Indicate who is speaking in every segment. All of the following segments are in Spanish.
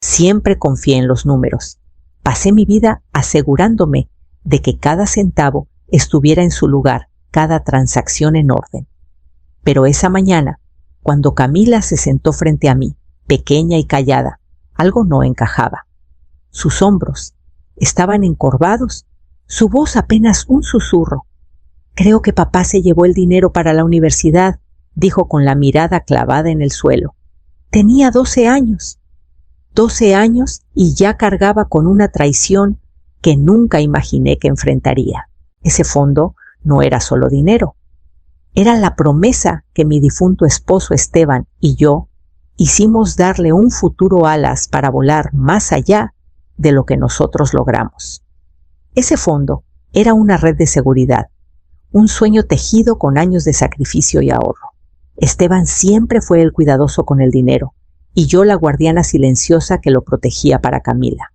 Speaker 1: Siempre confié en los números. Pasé mi vida asegurándome de que cada centavo estuviera en su lugar, cada transacción en orden. Pero esa mañana, cuando Camila se sentó frente a mí, pequeña y callada, algo no encajaba. Sus hombros estaban encorvados, su voz apenas un susurro. «Creo que papá se llevó el dinero para la universidad», dijo con la mirada clavada en el suelo. Tenía 12 años. 12 años y ya cargaba con una traición que nunca imaginé que enfrentaría. Ese fondo no era solo dinero. Era la promesa que mi difunto esposo Esteban y yo hicimos darle un futuro alas para volar más allá de lo que nosotros logramos. Ese fondo era una red de seguridad, un sueño tejido con años de sacrificio y ahorro. Esteban siempre fue el cuidadoso con el dinero, y yo la guardiana silenciosa que lo protegía para Camila.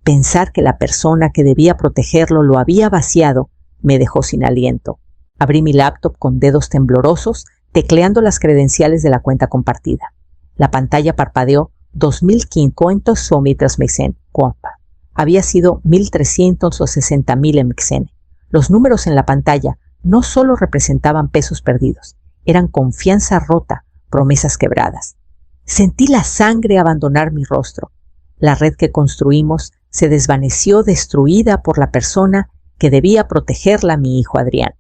Speaker 1: Pensar que la persona que debía protegerlo lo había vaciado me dejó sin aliento. Abrí mi laptop con dedos temblorosos, tecleando las credenciales de la cuenta compartida. La pantalla parpadeó 2.500 somitas mexen, compa. Había sido 1.300 o 60.000 mxen. Los números en la pantalla no solo representaban pesos perdidos, eran confianza rota, promesas quebradas. Sentí la sangre abandonar mi rostro. La red que construimos se desvaneció destruida por la persona que debía protegerla a mi hijo Adrián.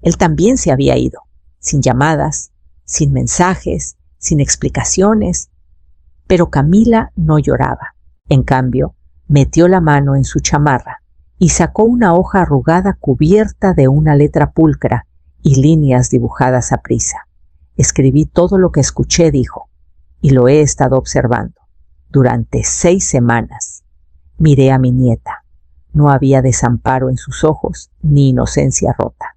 Speaker 1: Él también se había ido, sin llamadas, sin mensajes, sin explicaciones. Pero Camila no lloraba. En cambio, metió la mano en su chamarra y sacó una hoja arrugada cubierta de una letra pulcra y líneas dibujadas a prisa. Escribí todo lo que escuché, dijo, y lo he estado observando. Durante 6 semanas. Miré a mi nieta. No había desamparo en sus ojos ni inocencia rota.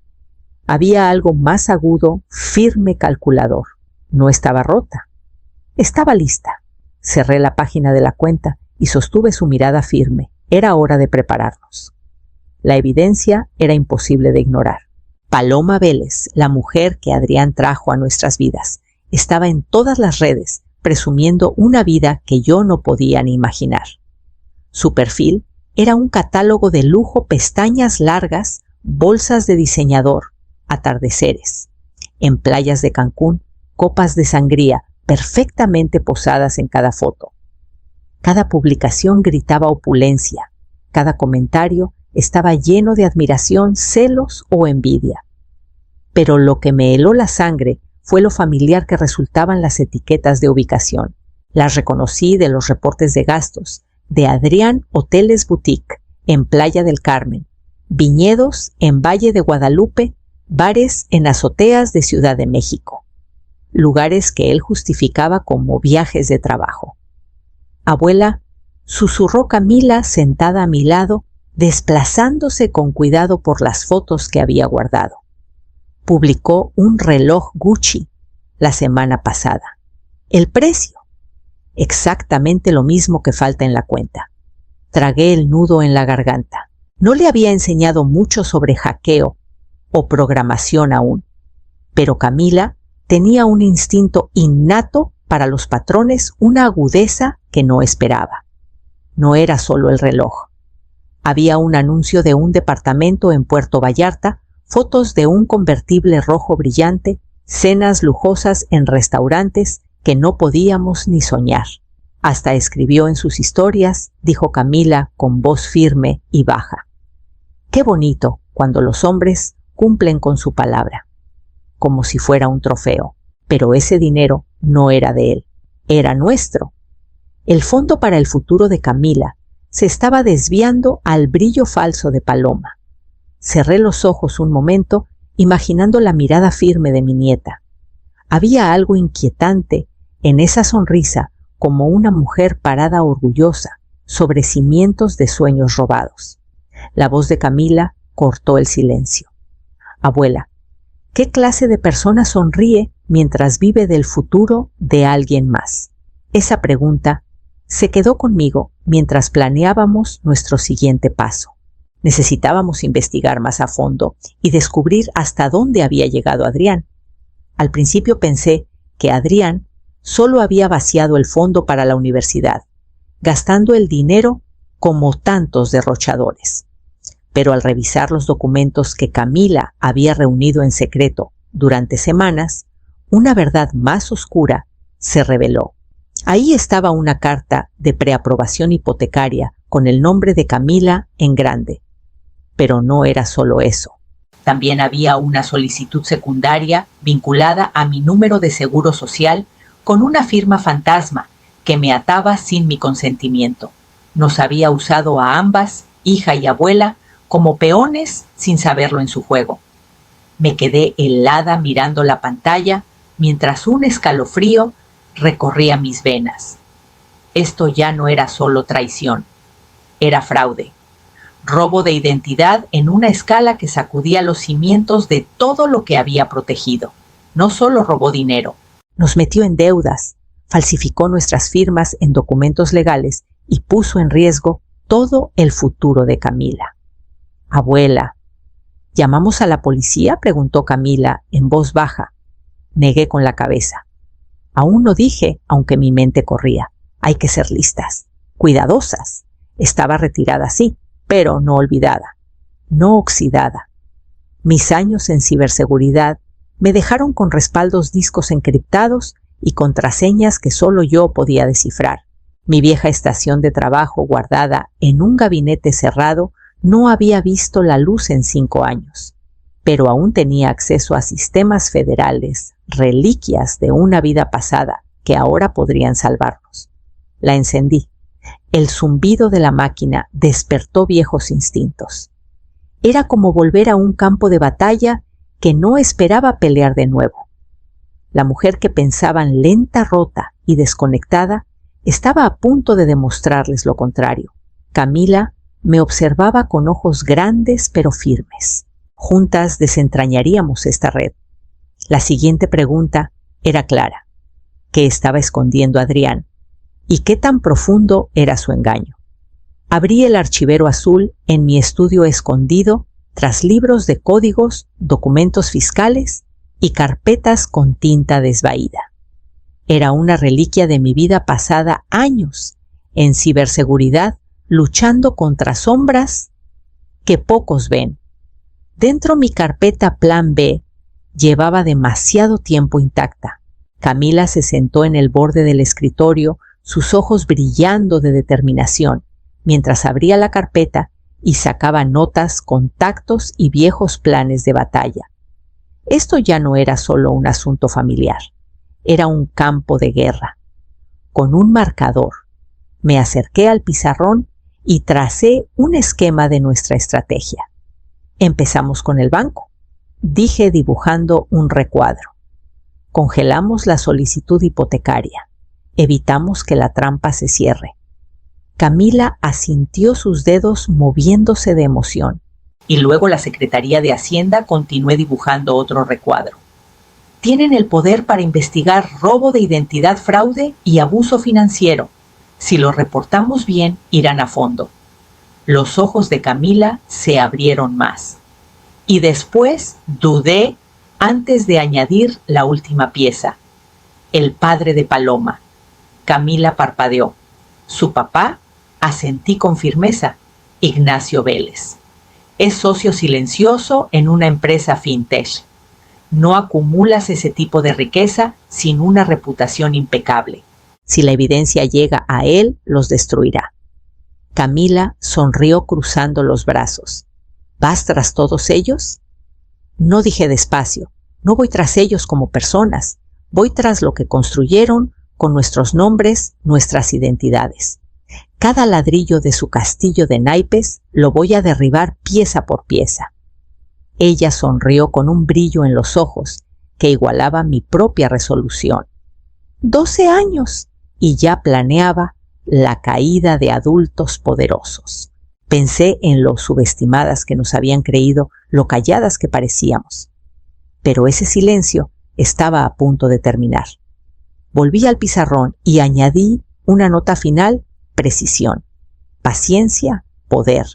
Speaker 1: Había algo más agudo, firme, calculador. No estaba rota. Estaba lista. Cerré la página de la cuenta y sostuve su mirada firme. Era hora de prepararnos. La evidencia era imposible de ignorar. Paloma Vélez, la mujer que Adrián trajo a nuestras vidas, estaba en todas las redes, presumiendo una vida que yo no podía ni imaginar. Su perfil era un catálogo de lujo, pestañas largas, bolsas de diseñador, atardeceres. En playas de Cancún, copas de sangría perfectamente posadas en cada foto. Cada publicación gritaba opulencia, cada comentario estaba lleno de admiración, celos o envidia. Pero lo que me heló la sangre fue lo familiar que resultaban las etiquetas de ubicación. Las reconocí de los reportes de gastos, de Adrián Hoteles Boutique, en Playa del Carmen, viñedos en Valle de Guadalupe, bares en azoteas de Ciudad de México, lugares que él justificaba como viajes de trabajo. Abuela, susurró Camila sentada a mi lado, desplazándose con cuidado por las fotos que había guardado. Publicó un reloj Gucci la semana pasada. El precio, exactamente lo mismo que falta en la cuenta. Tragué el nudo en la garganta. No le había enseñado mucho sobre hackeo o programación aún, pero Camila tenía un instinto innato para los patrones, una agudeza que no esperaba. No era solo el reloj. Había un anuncio de un departamento en Puerto Vallarta, fotos de un convertible rojo brillante, cenas lujosas en restaurantes que no podíamos ni soñar. Hasta escribió en sus historias, dijo Camila con voz firme y baja. Qué bonito cuando los hombres cumplen con su palabra, como si fuera un trofeo. Pero ese dinero no era de él, era nuestro. El fondo para el futuro de Camila se estaba desviando al brillo falso de Paloma. Cerré los ojos un momento, imaginando la mirada firme de mi nieta. Había algo inquietante en esa sonrisa, como una mujer parada orgullosa sobre cimientos de sueños robados. La voz de Camila cortó el silencio. Abuela, ¿qué clase de persona sonríe mientras vive del futuro de alguien más? Esa pregunta se quedó conmigo mientras planeábamos nuestro siguiente paso. Necesitábamos investigar más a fondo y descubrir hasta dónde había llegado Adrián. Al principio pensé que Adrián solo había vaciado el fondo para la universidad, gastando el dinero como tantos derrochadores. Pero al revisar los documentos que Camila había reunido en secreto durante semanas, una verdad más oscura se reveló. Ahí estaba una carta de preaprobación hipotecaria con el nombre de Camila en grande. Pero no era solo eso. También había una solicitud secundaria vinculada a mi número de seguro social con una firma fantasma que me ataba sin mi consentimiento. Nos había usado a ambas, hija y abuela, como peones sin saberlo en su juego. Me quedé helada mirando la pantalla mientras un escalofrío recorría mis venas. Esto ya no era solo traición, era fraude. Robo de identidad en una escala que sacudía los cimientos de todo lo que había protegido. No solo robó dinero. Nos metió en deudas, falsificó nuestras firmas en documentos legales y puso en riesgo todo el futuro de Camila. Abuela, ¿llamamos a la policía?, preguntó Camila en voz baja. Negué con la cabeza. Aún no dije, aunque mi mente corría. Hay que ser listas, cuidadosas. Estaba retirada, sí, pero no olvidada, no oxidada. Mis años en ciberseguridad me dejaron con respaldos discos encriptados y contraseñas que solo yo podía descifrar. Mi vieja estación de trabajo, guardada en un gabinete cerrado, no había visto la luz en 5 años, pero aún tenía acceso a sistemas federales, reliquias de una vida pasada que ahora podrían salvarnos. La encendí. El zumbido de la máquina despertó viejos instintos. Era como volver a un campo de batalla que no esperaba pelear de nuevo. La mujer que pensaban lenta, rota y desconectada estaba a punto de demostrarles lo contrario. Camila me observaba con ojos grandes pero firmes. Juntas desentrañaríamos esta red. La siguiente pregunta era clara. ¿Qué estaba escondiendo Adrián? ¿Y qué tan profundo era su engaño? Abrí el archivero azul en mi estudio escondido tras libros de códigos, documentos fiscales y carpetas con tinta desvaída. Era una reliquia de mi vida pasada, años en ciberseguridad, luchando contra sombras que pocos ven. Dentro mi carpeta Plan B llevaba demasiado tiempo intacta. Camila se sentó en el borde del escritorio, sus ojos brillando de determinación, mientras abría la carpeta y sacaba notas, contactos y viejos planes de batalla. Esto ya no era solo un asunto familiar, era un campo de guerra. Con un marcador, me acerqué al pizarrón y tracé un esquema de nuestra estrategia. Empezamos con el banco, dije dibujando un recuadro. Congelamos la solicitud hipotecaria. Evitamos que la trampa se cierre. Camila asintió sus dedos moviéndose de emoción. Y luego la Secretaría de Hacienda continuó dibujando otro recuadro. Tienen el poder para investigar robo de identidad, fraude y abuso financiero. Si lo reportamos bien, irán a fondo. Los ojos de Camila se abrieron más. Y después dudé antes de añadir la última pieza. El padre de Paloma. Camila parpadeó. Su papá, asentí con firmeza, Ignacio Vélez. Es socio silencioso en una empresa fintech. No acumulas ese tipo de riqueza sin una reputación impecable. Si la evidencia llega a él, los destruirá. Camila sonrió cruzando los brazos. ¿Vas tras todos ellos? No, dije despacio. No voy tras ellos como personas. Voy tras lo que construyeron con nuestros nombres, nuestras identidades. Cada ladrillo de su castillo de naipes lo voy a derribar pieza por pieza. Ella sonrió con un brillo en los ojos que igualaba mi propia resolución. 12 años y ya planeaba la caída de adultos poderosos. Pensé en lo subestimadas que nos habían creído, lo calladas que parecíamos. Pero ese silencio estaba a punto de terminar. Volví al pizarrón y añadí una nota final: precisión, paciencia, poder.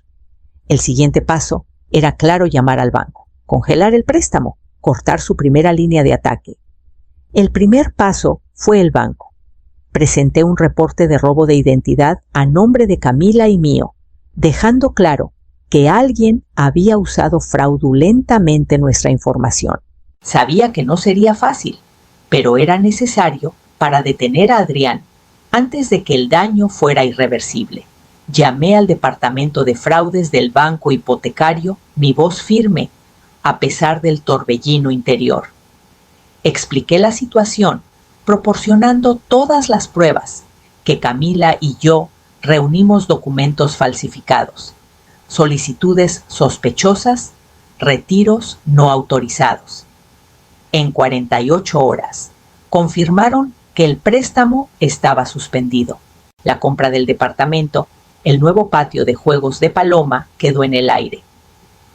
Speaker 1: El siguiente paso era claro: llamar al banco, congelar el préstamo, cortar su primera línea de ataque. El primer paso fue el banco. Presenté un reporte de robo de identidad a nombre de Camila y mío, dejando claro que alguien había usado fraudulentamente nuestra información. Sabía que no sería fácil, pero era necesario para detener a Adrián antes de que el daño fuera irreversible. Llamé al departamento de fraudes del banco hipotecario, mi voz firme, a pesar del torbellino interior. Expliqué la situación, proporcionando todas las pruebas, que Camila y yo reunimos documentos falsificados, solicitudes sospechosas, retiros no autorizados. En 48 horas, confirmaron que el préstamo estaba suspendido. La compra del departamento, el nuevo patio de juegos de Paloma quedó en el aire.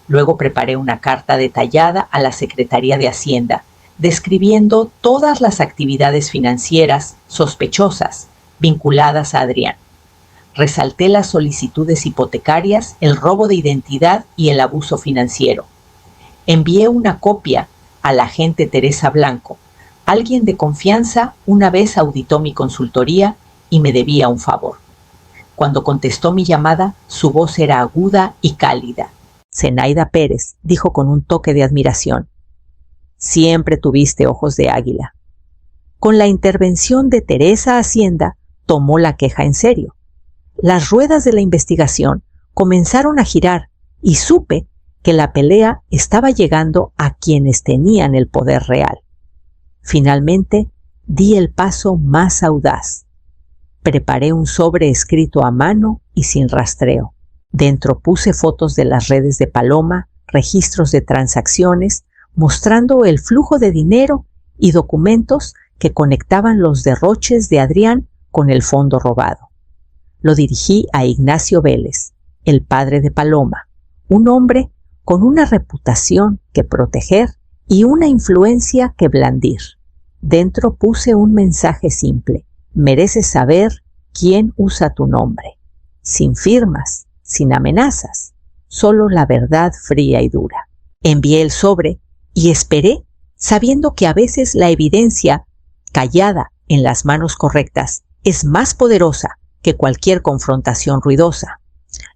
Speaker 1: Luego preparé una carta detallada a la Secretaría de Hacienda, describiendo todas las actividades financieras sospechosas vinculadas a Adrián. Resalté las solicitudes hipotecarias, el robo de identidad y el abuso financiero. Envié una copia a la agente Teresa Blanco. Alguien de confianza una vez auditó mi consultoría y me debía un favor. Cuando contestó mi llamada, su voz era aguda y cálida. Zenaida Pérez, dijo con un toque de admiración. Siempre tuviste ojos de águila. Con la intervención de Teresa Hacienda, tomó la queja en serio. Las ruedas de la investigación comenzaron a girar y supe que la pelea estaba llegando a quienes tenían el poder real. Finalmente, di el paso más audaz. Preparé un sobre escrito a mano y sin rastreo. Dentro puse fotos de las redes de Paloma, registros de transacciones, mostrando el flujo de dinero y documentos que conectaban los derroches de Adrián con el fondo robado. Lo dirigí a Ignacio Vélez, el padre de Paloma, un hombre con una reputación que proteger y una influencia que blandir. Dentro puse un mensaje simple: mereces saber quién usa tu nombre. Sin firmas, sin amenazas, solo la verdad fría y dura. Envié el sobre y esperé, sabiendo que a veces la evidencia, callada en las manos correctas, es más poderosa que cualquier confrontación ruidosa.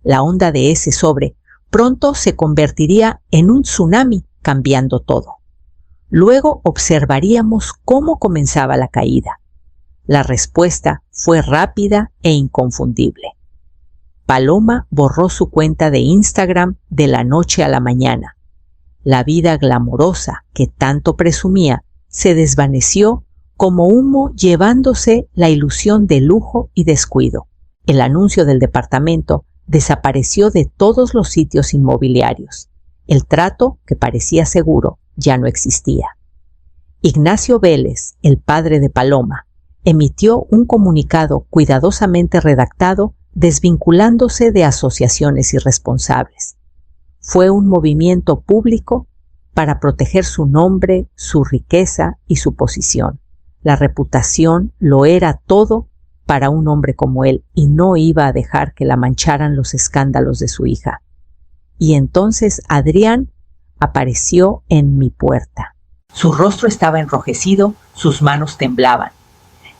Speaker 1: La onda de ese sobre pronto se convertiría en un tsunami, cambiando todo. Luego observaríamos cómo comenzaba la caída. La respuesta fue rápida e inconfundible. Paloma borró su cuenta de Instagram de la noche a la mañana. La vida glamorosa que tanto presumía se desvaneció como humo, llevándose la ilusión de lujo y descuido. El anuncio del departamento desapareció de todos los sitios inmobiliarios. El trato, que parecía seguro, ya no existía. Ignacio Vélez, el padre de Paloma, emitió un comunicado cuidadosamente redactado desvinculándose de asociaciones irresponsables. Fue un movimiento público para proteger su nombre, su riqueza y su posición. La reputación lo era todo para un hombre como él y no iba a dejar que la mancharan los escándalos de su hija. Y entonces Adrián apareció en mi puerta. Su rostro estaba enrojecido, sus manos temblaban.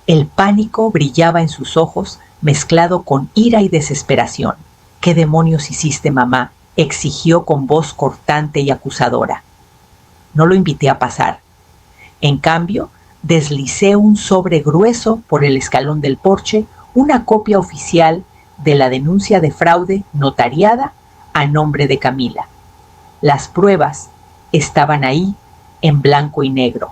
Speaker 1: El pánico brillaba en sus ojos, mezclado con ira y desesperación. ¿Qué demonios hiciste, mamá?, exigió con voz cortante y acusadora. No lo invité a pasar. En cambio, deslicé un sobre grueso por el escalón del porche, una copia oficial de la denuncia de fraude notariada a nombre de Camila. Las pruebas estaban ahí en blanco y negro.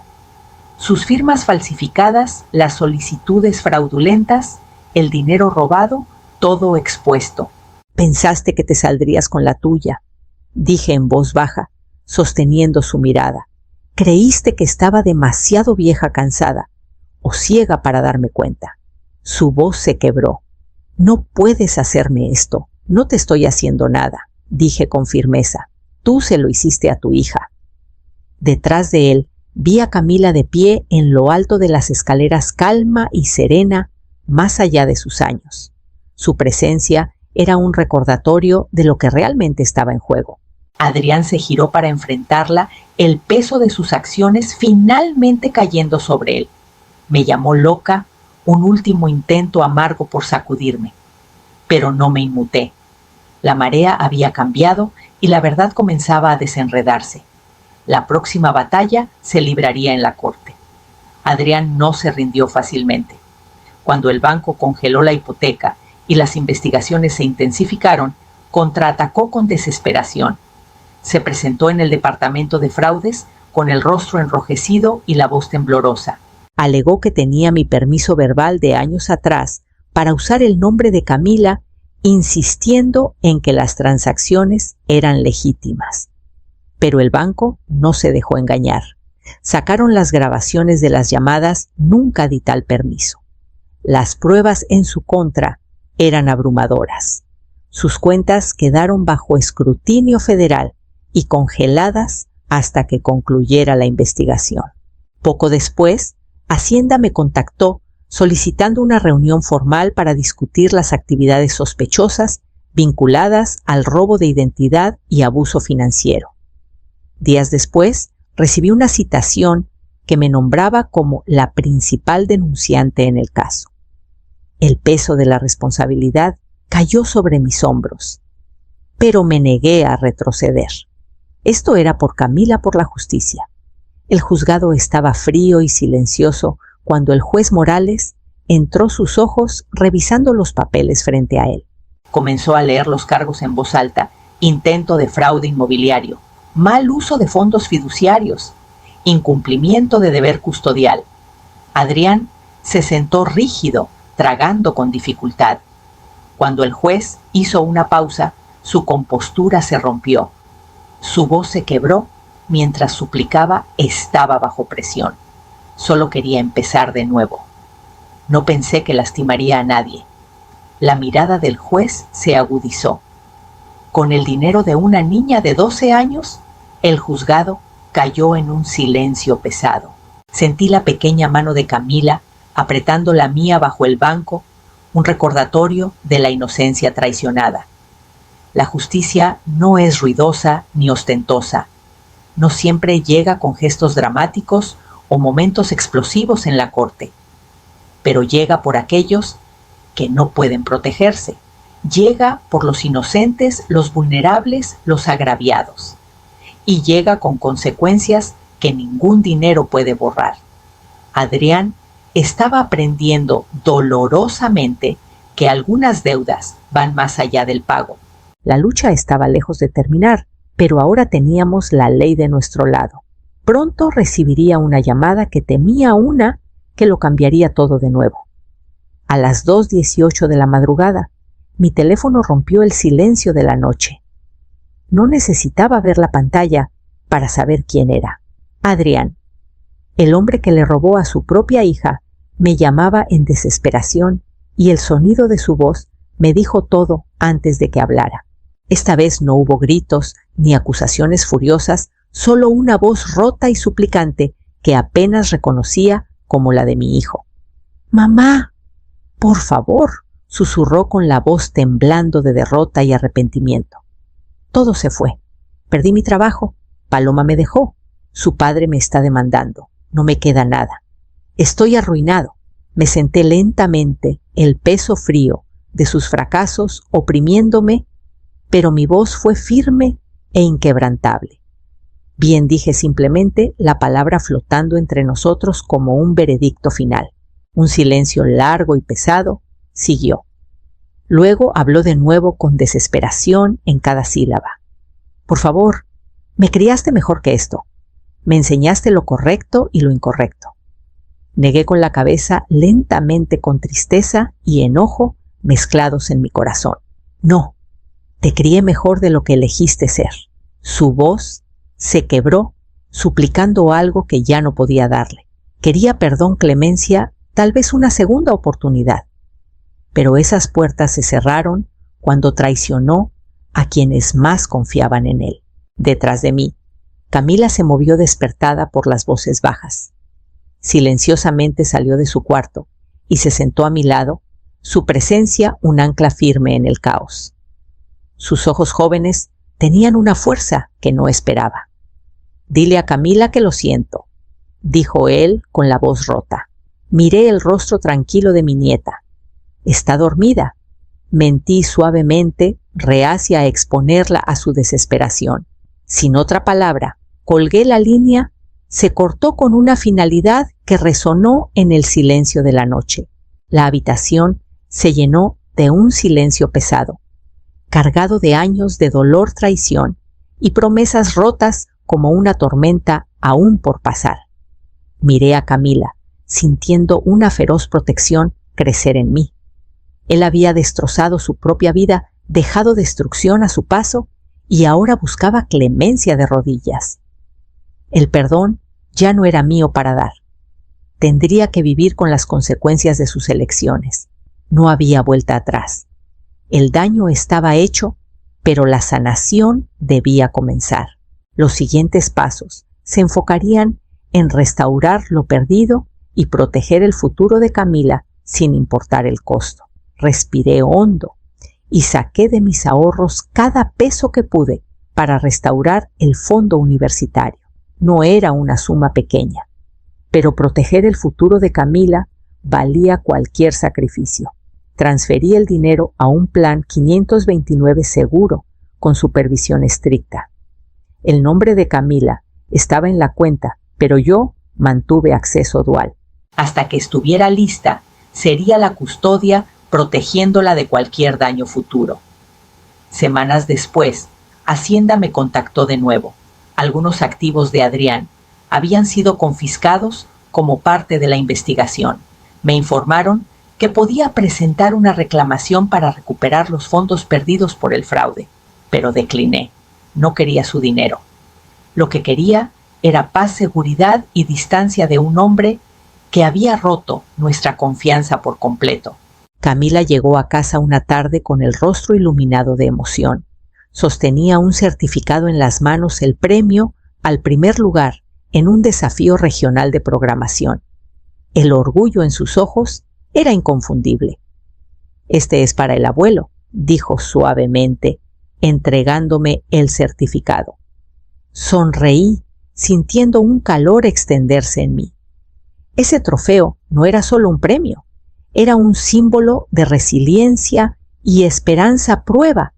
Speaker 1: Sus firmas falsificadas, las solicitudes fraudulentas, el dinero robado, todo expuesto. Pensaste que te saldrías con la tuya, dije en voz baja, sosteniendo su mirada. Creíste que estaba demasiado vieja, cansada o ciega para darme cuenta. Su voz se quebró. No puedes hacerme esto. No te estoy haciendo nada, dije con firmeza. Tú se lo hiciste a tu hija. Detrás de él vi a Camila de pie en lo alto de las escaleras, calma y serena, más allá de sus años. Su presencia era un recordatorio de lo que realmente estaba en juego. Adrián se giró para enfrentarla, el peso de sus acciones finalmente cayendo sobre él. Me llamó loca, un último intento amargo por sacudirme, pero no me inmuté. La marea había cambiado y la verdad comenzaba a desenredarse. La próxima batalla se libraría en la corte. Adrián no se rindió fácilmente. Cuando el banco congeló la hipoteca y las investigaciones se intensificaron, contraatacó con desesperación. Se presentó en el departamento de fraudes con el rostro enrojecido y la voz temblorosa. Alegó que tenía mi permiso verbal de años atrás para usar el nombre de Camila, insistiendo en que las transacciones eran legítimas. Pero el banco no se dejó engañar. Sacaron las grabaciones de las llamadas "nunca di tal permiso". Las pruebas en su contra eran abrumadoras. Sus cuentas quedaron bajo escrutinio federal y congeladas hasta que concluyera la investigación. Poco después, Hacienda me contactó solicitando una reunión formal para discutir las actividades sospechosas vinculadas al robo de identidad y abuso financiero. Días después, recibí una citación que me nombraba como la principal denunciante en el caso. El peso de la responsabilidad cayó sobre mis hombros, pero me negué a retroceder. Esto era por Camila por la justicia. El juzgado estaba frío y silencioso cuando el juez Morales entró sus ojos revisando los papeles frente a él. Comenzó a leer los cargos en voz alta: intento de fraude inmobiliario, mal uso de fondos fiduciarios, incumplimiento de deber custodial. Adrián se sentó rígido, tragando con dificultad. Cuando el juez hizo una pausa, su compostura se rompió. Su voz se quebró mientras suplicaba. Estaba bajo presión. Solo quería empezar de nuevo. No pensé que lastimaría a nadie. La mirada del juez se agudizó. Con el dinero de una niña de 12 años, el juzgado cayó en un silencio pesado. Sentí la pequeña mano de Camila apretando la mía bajo el banco, un recordatorio de la inocencia traicionada. La justicia no es ruidosa ni ostentosa. No siempre llega con gestos dramáticos o momentos explosivos en la corte, pero llega por aquellos que no pueden protegerse. Llega por los inocentes, los vulnerables, los agraviados. Y llega con consecuencias que ningún dinero puede borrar. Adrián estaba aprendiendo dolorosamente que algunas deudas van más allá del pago. La lucha estaba lejos de terminar, pero ahora teníamos la ley de nuestro lado. Pronto recibiría una llamada que temía que lo cambiaría todo de nuevo. A las 2:18 de la madrugada, mi teléfono rompió el silencio de la noche. No necesitaba ver la pantalla para saber quién era. Adrián, el hombre que le robó a su propia hija, me llamaba en desesperación y el sonido de su voz me dijo todo antes de que hablara. Esta vez no hubo gritos ni acusaciones furiosas, solo una voz rota y suplicante que apenas reconocía como la de mi hijo. «Mamá, por favor», susurró con la voz temblando de derrota y arrepentimiento. Todo se fue. Perdí mi trabajo. Paloma me dejó. Su padre me está demandando. No me queda nada. Estoy arruinado. Me senté lentamente, el peso frío de sus fracasos oprimiéndome, pero mi voz fue firme e inquebrantable. Bien dije simplemente la palabra flotando entre nosotros como un veredicto final. Un silencio largo y pesado siguió. Luego habló de nuevo con desesperación en cada sílaba. «Por favor, me criaste mejor que esto. Me enseñaste lo correcto y lo incorrecto». Negué con la cabeza lentamente, con tristeza y enojo mezclados en mi corazón. «No, te crié mejor de lo que elegiste ser». Su voz se quebró, suplicando algo que ya no podía darle. Quería perdón, clemencia, tal vez una segunda oportunidad. Pero esas puertas se cerraron cuando traicionó a quienes más confiaban en él. Detrás de mí, Camila se movió despertada por las voces bajas. Silenciosamente salió de su cuarto y se sentó a mi lado, su presencia un ancla firme en el caos. Sus ojos jóvenes tenían una fuerza que no esperaba. «Dile a Camila que lo siento», dijo él con la voz rota. Miré el rostro tranquilo de mi nieta. Está dormida. Mentí suavemente, reacia a exponerla a su desesperación. Sin otra palabra, colgué la línea. Se cortó con una finalidad que resonó en el silencio de la noche. La habitación se llenó de un silencio pesado, cargado de años de dolor, traición y promesas rotas como una tormenta aún por pasar. Miré a Camila, sintiendo una feroz protección crecer en mí. Él había destrozado su propia vida, dejado destrucción a su paso y ahora buscaba clemencia de rodillas. El perdón ya no era mío para dar. Tendría que vivir con las consecuencias de sus elecciones. No había vuelta atrás. El daño estaba hecho, pero la sanación debía comenzar. Los siguientes pasos se enfocarían en restaurar lo perdido y proteger el futuro de Camila sin importar el costo. Respiré hondo y saqué de mis ahorros cada peso que pude para restaurar el fondo universitario. No era una suma pequeña, pero proteger el futuro de Camila valía cualquier sacrificio. Transferí el dinero a un plan 529 seguro con supervisión estricta. El nombre de Camila estaba en la cuenta, pero yo mantuve acceso dual. Hasta que estuviera lista, sería la custodia protegiéndola de cualquier daño futuro. Semanas después, Hacienda me contactó de nuevo. Algunos activos de Adrián habían sido confiscados como parte de la investigación. Me informaron que podía presentar una reclamación para recuperar los fondos perdidos por el fraude, pero decliné. No quería su dinero. Lo que quería era paz, seguridad y distancia de un hombre que había roto nuestra confianza por completo. Camila llegó a casa una tarde con el rostro iluminado de emoción. Sostenía un certificado en las manos, el premio al primer lugar en un desafío regional de programación. El orgullo en sus ojos era inconfundible. «Este es para el abuelo», dijo suavemente, entregándome el certificado. Sonreí, sintiendo un calor extenderse en mí. Ese trofeo no era solo un premio, era un símbolo de resiliencia y esperanza, prueba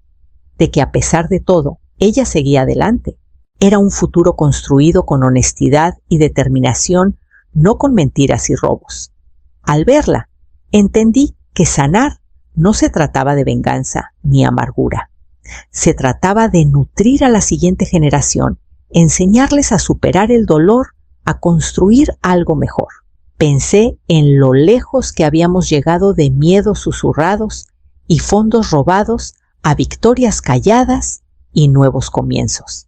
Speaker 1: de que a pesar de todo, ella seguía adelante. Era un futuro construido con honestidad y determinación, no con mentiras y robos. Al verla, entendí que sanar no se trataba de venganza ni amargura. Se trataba de nutrir a la siguiente generación, enseñarles a superar el dolor, a construir algo mejor. Pensé en lo lejos que habíamos llegado de miedos susurrados y fondos robados a victorias calladas y nuevos comienzos.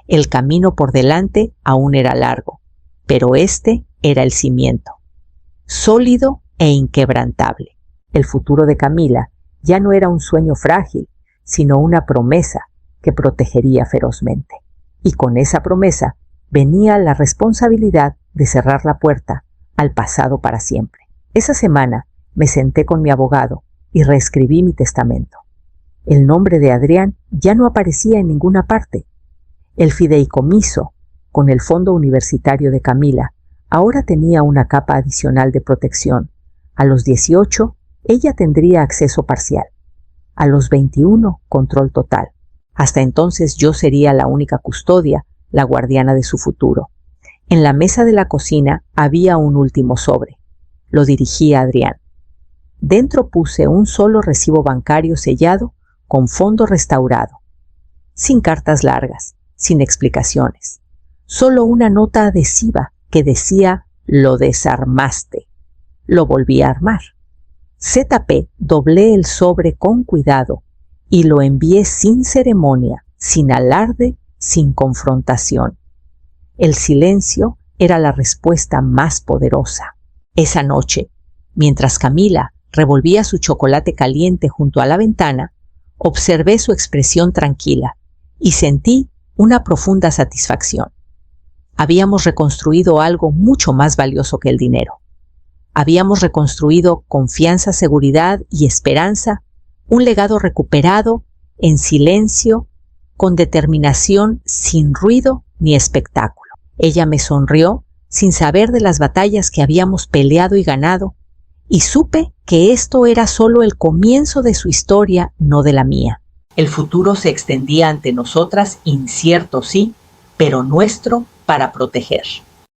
Speaker 1: El camino por delante aún era largo, pero este era el cimiento, sólido e inquebrantable. El futuro de Camila ya no era un sueño frágil, sino una promesa que protegería ferozmente. Y con esa promesa venía la responsabilidad de cerrar la puerta al pasado para siempre. Esa semana me senté con mi abogado y reescribí mi testamento. El nombre de Adrián ya no aparecía en ninguna parte. El fideicomiso, con el fondo universitario de Camila, ahora tenía una capa adicional de protección. A los 18, ella tendría acceso parcial. A los 21, control total. Hasta entonces yo sería la única custodia, la guardiana de su futuro. En la mesa de la cocina había un último sobre. Lo dirigí a Adrián. Dentro puse un solo recibo bancario sellado con fondo restaurado. Sin cartas largas, sin explicaciones. Solo una nota adhesiva que decía «Lo desarmaste». Lo volví a armar. ZP doblé el sobre con cuidado y lo envié sin ceremonia, sin alarde, sin confrontación. El silencio era la respuesta más poderosa. Esa noche, mientras Camila revolvía su chocolate caliente junto a la ventana, observé su expresión tranquila y sentí una profunda satisfacción. Habíamos reconstruido algo mucho más valioso que el dinero. Habíamos reconstruido confianza, seguridad y esperanza, un legado recuperado en silencio, con determinación, sin ruido ni espectáculo. Ella me sonrió sin saber de las batallas que habíamos peleado y ganado, y supe que esto era solo el comienzo de su historia, no de la mía. El futuro se extendía ante nosotras, incierto sí, pero nuestro para proteger.